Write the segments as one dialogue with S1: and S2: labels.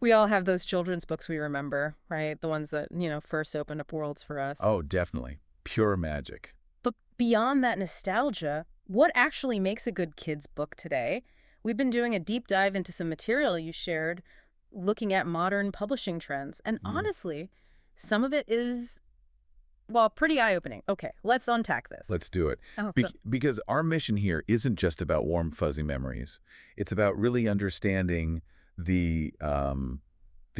S1: We all have those children's books we remember, right? The ones that, first opened up worlds for us.
S2: Oh, definitely. Pure magic.
S1: But beyond that nostalgia, what actually makes a good kids' book today? We've been doing a deep dive into some material you shared, looking at modern publishing trends. And
S2: Mm,
S1: honestly, some of it is, well, pretty eye-opening. Okay, let's unpack this.
S2: let's do it.
S1: Oh,
S2: Because our mission here isn't just about warm, fuzzy memories. It's about really understanding the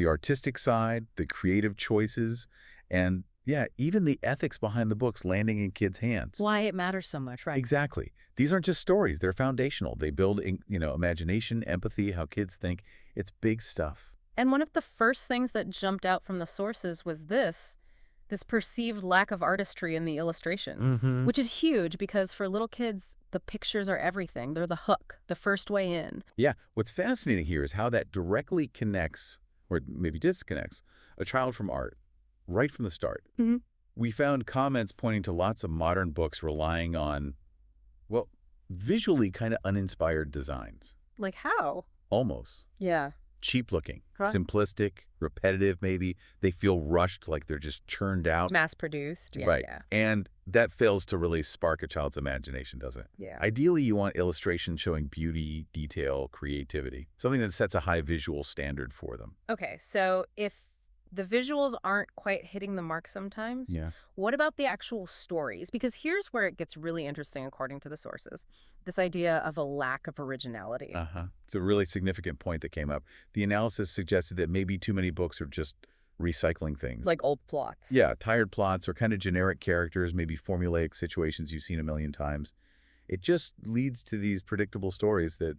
S2: artistic side, the creative choices, and yeah, even the ethics behind the books landing in kids' hands.
S1: why it matters so much, right?
S2: Exactly. These aren't just stories. They're foundational. They build, imagination, empathy, how kids think. It's big stuff.
S1: And one of the first things that jumped out from the sources was this perceived lack of artistry in the illustration,
S2: Mm-hmm.
S1: which is huge because for little kids, the pictures are everything. They're the hook, the first way in.
S2: Yeah. What's fascinating here is how that directly connects, or maybe disconnects, a child from art right from the start.
S1: Hmm.
S2: We found comments pointing to lots of modern books relying on, well, visually kind of uninspired designs.
S1: Like how?
S2: Almost.
S1: Yeah.
S2: Cheap looking,
S1: Huh?
S2: simplistic, repetitive maybe. They feel rushed, like they're just churned out.
S1: Mass produced. Yeah,
S2: Right.
S1: yeah.
S2: And that fails to really spark a child's imagination, doesn't it?
S1: Yeah.
S2: Ideally, you want illustration showing beauty, detail, creativity, something that sets a high visual standard for them.
S1: Okay, so if the visuals aren't quite hitting the mark sometimes,
S2: Yeah.
S1: what about the actual stories? Because here's where it gets really interesting according to the sources. This idea of a lack of originality.
S2: Uh-huh. It's a really significant point that came up. The analysis suggested that maybe too many books are just recycling things.
S1: Like old plots.
S2: Yeah, tired plots or kind of generic characters, maybe formulaic situations you've seen a million times. It just leads to these predictable stories that,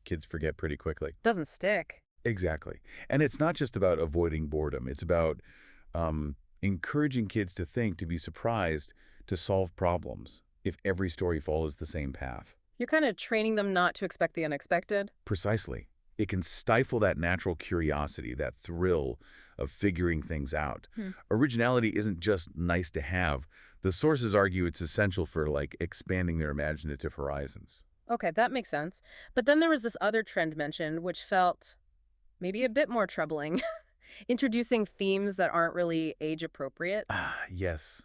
S2: kids forget pretty quickly.
S1: Doesn't stick.
S2: Exactly. And it's not just about avoiding boredom. It's about encouraging kids to think, to be surprised, to solve problems if every story follows the same path.
S1: You're kind of training them not to expect the unexpected.
S2: Precisely. It can stifle that natural curiosity, that thrill of figuring things out.
S1: Hmm.
S2: Originality isn't just nice to have. The sources argue it's essential for, expanding their imaginative horizons.
S1: Okay, that makes sense. But then there was this other trend mentioned, which felt maybe a bit more troubling. Introducing themes that aren't really age appropriate.
S2: Ah, yes.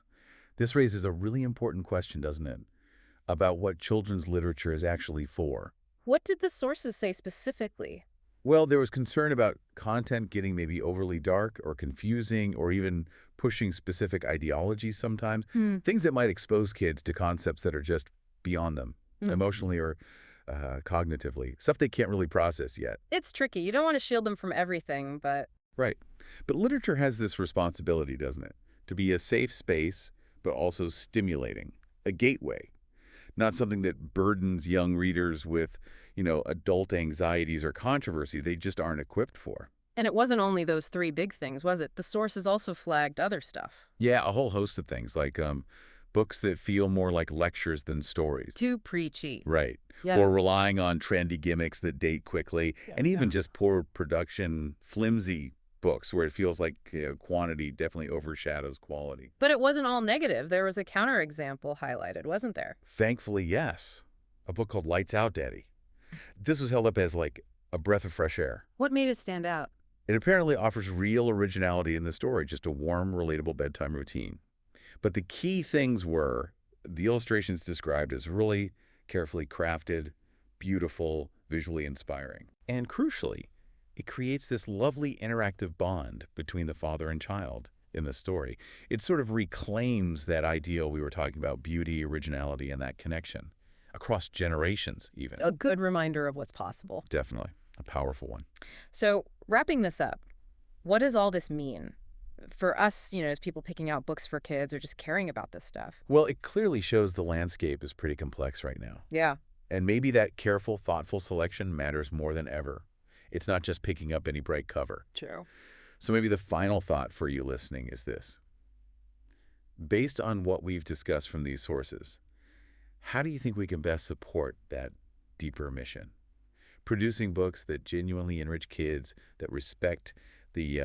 S2: This raises a really important question, doesn't it? About what children's literature is actually for.
S1: What did the sources say specifically?
S2: Well, there was concern about content getting maybe overly dark or confusing or even pushing specific ideologies sometimes.
S1: Hmm.
S2: Things that might expose kids to concepts that are just beyond them,
S1: Mm.
S2: emotionally or cognitively. Stuff they can't really process yet.
S1: It's tricky. You don't want to shield them from everything, but
S2: Right. But literature has this responsibility, doesn't it? To be a safe space, but also stimulating. A gateway. Not something that burdens young readers with, adult anxieties or controversy they just aren't equipped for.
S1: and it wasn't only those three big things, was it? The sources also flagged other stuff.
S2: Yeah, a whole host of things, like books that feel more like lectures than stories.
S1: Too preachy.
S2: Right.
S1: Yeah.
S2: Or relying on trendy gimmicks that date quickly,
S1: Yeah,
S2: and even
S1: yeah.
S2: just poor production, flimsy books where it feels like quantity definitely overshadows quality.
S1: But it wasn't all negative. There was a counterexample highlighted, wasn't there?
S2: Thankfully, yes. A book called Lights Out, Daddy. This was held up as like a breath of fresh air.
S1: What made it stand out?
S2: It apparently offers real originality in the story, just a warm, relatable bedtime routine. But the key things were the illustrations described as really carefully crafted, beautiful, visually inspiring. And crucially, it creates this lovely interactive bond between the father and child in the story. It sort of reclaims that ideal we were talking about, beauty, originality, and that connection across generations even.
S1: A good reminder of what's possible.
S2: Definitely a powerful one.
S1: So, wrapping this up, what does all this mean? For us, as people picking out books for kids or just caring about this stuff.
S2: Well, it clearly shows the landscape is pretty complex right now.
S1: Yeah.
S2: And maybe that careful, thoughtful selection matters more than ever. It's not just picking up any bright cover.
S1: True.
S2: So maybe the final thought for you listening is this. Based on what we've discussed from these sources, how do you think we can best support that deeper mission? Producing books that genuinely enrich kids, that respect the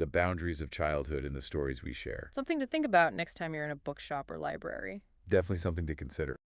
S2: boundaries of childhood and the stories we share.
S1: Something to think about next time you're in a bookshop or library.
S2: Definitely something to consider.